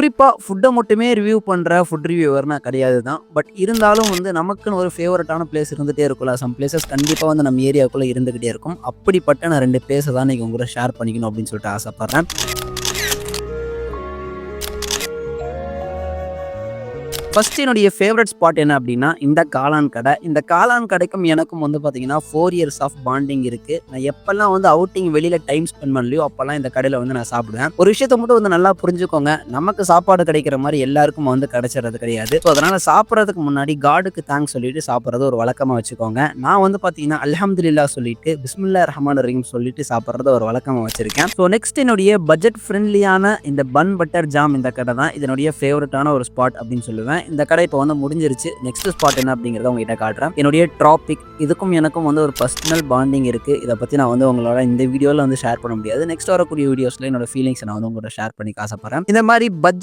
குறிப்பா ஃபுட்ட மட்டுமே ரிவ்யூ பண்ற ஃபுட் ரிவ்யூவர் நான் கிடையாது தான். பட் இருந்தாலும் வந்து நமக்குன்னு ஒரு ஃபேவரட்டான பிளேஸ் இருந்துட்டே இருக்கும்ல. சம் பிளேஸஸ் கண்டிப்பா வந்து நம்ம ஏரியாக்குள்ள இருந்துகிட்டே இருக்கும். அப்படிப்பட்ட நான் 2 பிளேஸ தான் இன்னைக்கு உங்க கூட ஷேர் பண்ணிக்கணும் அப்படின்னு சொல்லிட்டு ஆசைப்படுறேன். ஃபர்ஸ்ட் என்னுடைய ஃபேவரைட் ஸ்பாட் என்ன அப்படின்னா, இந்த காளான் கடை. இந்த காளான் கடைக்கும் எனக்கும் வந்து பார்த்தீங்கன்னா, 4 இயர்ஸ் ஆஃப் பாண்டிங் இருக்கு. நான் எப்பல்லாம் வந்து அவுட்டிங் வெளியில டைம் ஸ்பெண்ட் பண்ணலையோ, அப்பல்லாம் இந்த கடையில வந்து நான் சாப்பிடுவேன். ஒரு விஷயத்த மட்டும் வந்து நல்லா புரிஞ்சுக்கோங்க. நமக்கு சாப்பாடு கிடைக்கிற மாரி எல்லாருக்கும் வந்து கிடைச்சிறது கிடையாது. ஸோ அதனால சாப்பிடுறதுக்கு முன்னாடி காடுக்கு தேங்க்ஸ் சொல்லிட்டு சாப்பிடுறத ஒரு வழக்கமா வச்சுக்கோங்க. நான் வந்து பார்த்தீங்கன்னா, அல்ஹம்துலில்லாஹ் சொல்லிட்டு, பிஸ்மில்லாஹிர் ரஹ்மானிர் ரஹீம் சொல்லிட்டு சாப்பிடுறத ஒரு வழக்கமா வச்சிருக்கேன். ஸோ நெக்ஸ்ட் என்னுடைய பட்ஜெட் ஃப்ரெண்ட்லியான இந்த பன் பட்டர் ஜாம் இந்த கடை தான். இதனுடைய ஃபேவரட்டான ஒரு ஸ்பாட் அப்படின்னு சொல்லுவேன். இந்த கடை இப்போ வந்து முடிஞ்சிருச்சு. நெக்ஸ்ட் ஸ்பாட் என்ன அப்படிங்கிறத உங்ககிட்ட காட்டுறேன். என்னுடைய ட்ராபிக் இதுக்கும் எனக்கும் வந்து ஒரு பர்சனல் பாண்டிங் இருக்கு. இதை பத்தி நான் வந்து உங்களோட இந்த வீடியோல வந்து ஷேர் பண்ண முடியாது. நெக்ஸ்ட் வரக்கூடிய வீடியோஸ்ல என்னோட ஃபீலிங்ஸ் நான் வந்து உங்களோட ஷேர் பண்ணிக்க ஆசைப்படுறேன். இந்த மாதிரி பட்ஜெட்